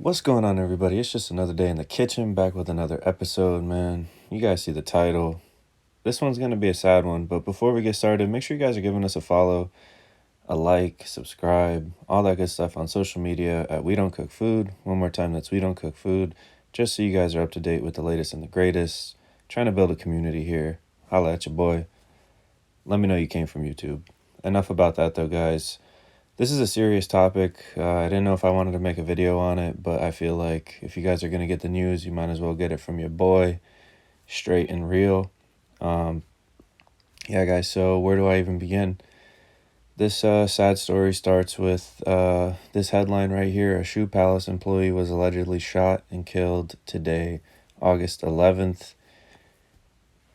What's going on, everybody? It's just another day in the kitchen, back with another episode, man. You guys see the title. This one's going to be a sad one, but before we get started, make sure you guys are giving us a follow, a like, subscribe, all that good stuff on social media at We Don't Cook Food. One more time, that's We Don't Cook Food, just so you guys are up to date with the latest and the greatest. Trying to build a community here. Holla at your boy. Let me know you came from YouTube. Enough about that, though, guys. This is a serious topic. I didn't know if I wanted to make a video on it, but I feel like if you guys are going to get the news, you might as well get it from your boy, straight and real. Yeah, guys, so where do I even begin? This sad story starts with this headline right here. A Shoe Palace employee was allegedly shot and killed today, August 11th.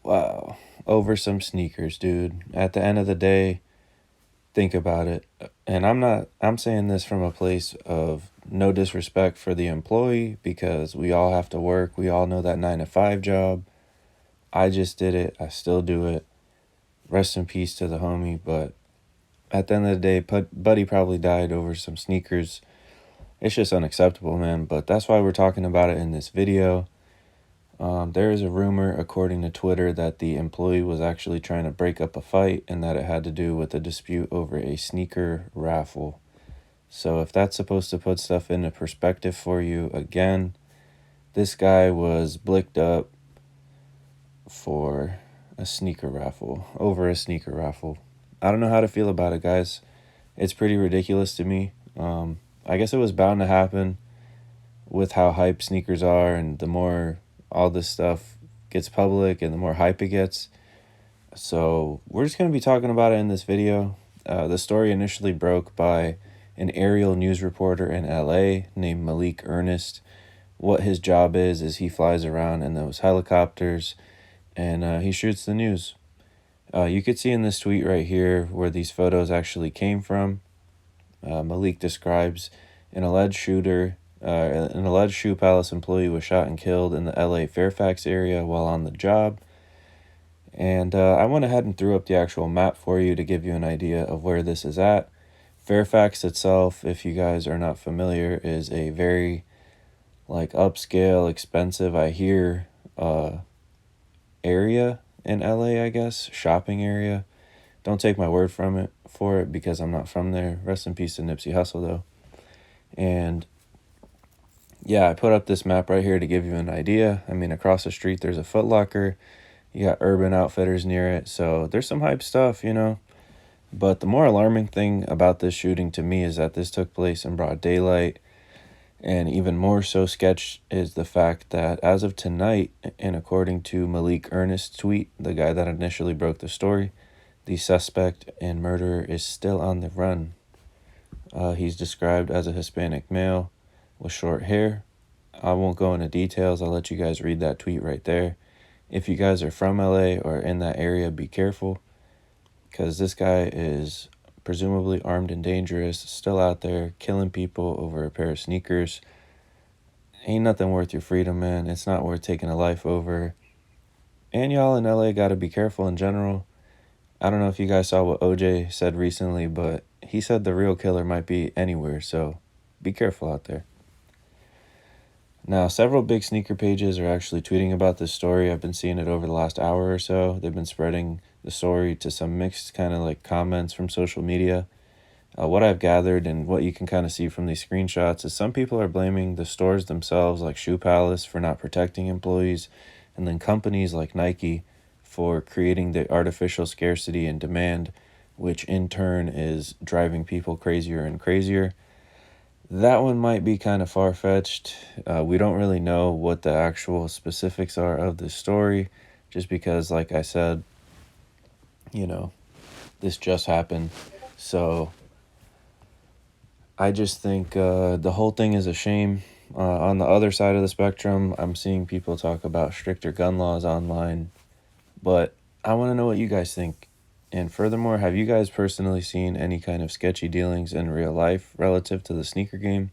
Wow. Over some sneakers, dude. At the end of the day, think about it. And I'm saying this from a place of no disrespect for the employee, because we all have to work. We all know that 9 to 5 job. I just did it. I still do it. Rest in peace to the homie. But at the end of the day, Buddy probably died over some sneakers. It's just unacceptable, man. But that's why we're talking about it in this video. There is a rumor, according to Twitter, that the employee was actually trying to break up a fight and that it had to do with a dispute over a sneaker raffle. So if that's supposed to put stuff into perspective for you, again, this guy was blicked up for a sneaker raffle, over a sneaker raffle. I don't know how to feel about it, guys. It's pretty ridiculous to me. I guess it was bound to happen with how hype sneakers are, and the more all this stuff gets public and the more hype it gets. So we're just going to be talking about it in this video. The story initially broke by an aerial news reporter in LA named Malik Ernest. What his job is he flies around in those helicopters and he shoots the news. You could see in this tweet right here where these photos actually came from. Malik describes an alleged shooter. An alleged Shoe Palace employee was shot and killed in the LA Fairfax area while on the job. And I went ahead and threw up the actual map for you to give you an idea of where this is at. Fairfax itself, if you guys are not familiar, is a very upscale, expensive, I hear, area in LA, I guess, shopping area. Don't take my word for it because I'm not from there. Rest in peace to Nipsey Hussle, though. And yeah, I put up this map right here to give you an idea. I mean, across the street, there's a Foot Locker. You got Urban Outfitters near it. So there's some hype stuff, you know. But the more alarming thing about this shooting to me is that this took place in broad daylight. And even more so sketch is the fact that as of tonight, and according to Malik Ernest's tweet, the guy that initially broke the story, the suspect and murderer is still on the run. He's described as a Hispanic male with short hair. I won't go into details. I'll let you guys read that tweet right there. If you guys are from LA or in that area, be careful, because this guy is presumably armed and dangerous, still out there killing people over a pair of sneakers. Ain't nothing worth your freedom, man. It's not worth taking a life over. And y'all in LA got to be careful in general. I don't know if you guys saw what OJ said recently, but he said the real killer might be anywhere, so be careful out there. Now, several big sneaker pages are actually tweeting about this story. I've been seeing it over the last hour or so. They've been spreading the story to some mixed kind of comments from social media. What I've gathered and what you can kind of see from these screenshots is some people are blaming the stores themselves, like Shoe Palace, for not protecting employees, and then companies like Nike for creating the artificial scarcity and demand, which in turn is driving people crazier and crazier. That one might be kind of far-fetched. We don't really know what the actual specifics are of the story, just because, like I said, this just happened. So I just think the whole thing is a shame. On the other side of the spectrum, I'm seeing people talk about stricter gun laws online, but I want to know what you guys think. And furthermore, have you guys personally seen any kind of sketchy dealings in real life relative to the sneaker game?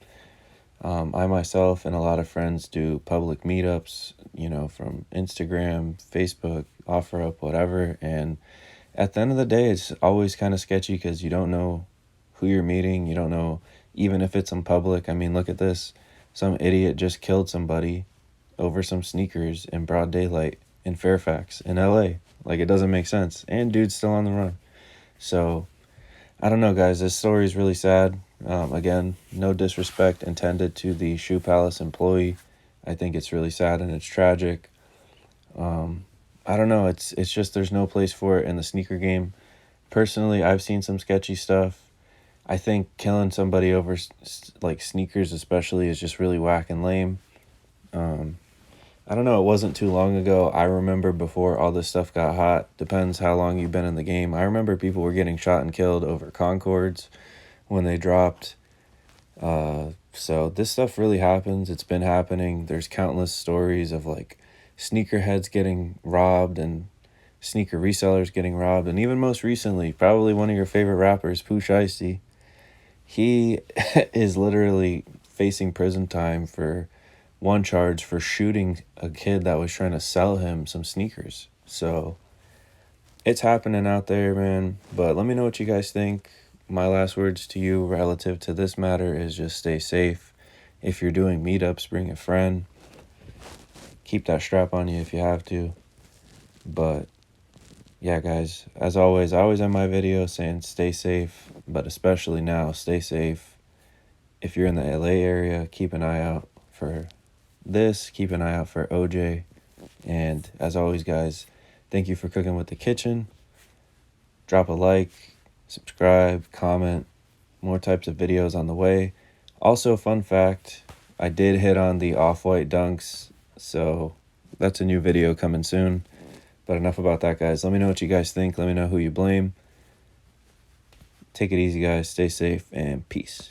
I myself and a lot of friends do public meetups, from Instagram, Facebook, OfferUp, whatever. And at the end of the day, it's always kind of sketchy because you don't know who you're meeting. You don't know even if it's in public. I mean, look at this. some idiot just killed somebody over some sneakers in broad daylight in Fairfax in LA. Like, it doesn't make sense. And dude's still on the run. So I don't know, guys. This story is really sad. Again, no disrespect intended to the Shoe Palace employee. I think it's really sad and it's tragic. I don't know. It's just there's no place for it in the sneaker game. Personally, I've seen some sketchy stuff. I think killing somebody over like sneakers especially is just really whack and lame. I don't know. It wasn't too long ago. I remember before all this stuff got hot. Depends how long you've been in the game. I remember people were getting shot and killed over Concords when they dropped. So this stuff really happens. It's been happening. There's countless stories of like sneakerheads getting robbed and sneaker resellers getting robbed. And even most recently, probably one of your favorite rappers, Pooh Shiesty, he is literally facing prison time for one charge for shooting a kid that was trying to sell him some sneakers. So it's happening out there, man. But let me know what you guys think. My last words to you relative to this matter is just stay safe. If you're doing meetups, bring a friend. Keep that strap on you if you have to. But yeah, guys, as always, I always end my video saying stay safe, but especially now, stay safe. If you're in the LA area, keep an eye out for this. Keep an eye out for OJ. And as always, guys, thank you for cooking with the kitchen. Drop a like, subscribe, comment. More types of videos on the way. Also, fun fact, I did hit on the off-white dunks, so that's a new video coming soon. But enough about that, guys. Let me know what you guys think. Let me know who you blame. Take it easy, guys. Stay safe, and peace.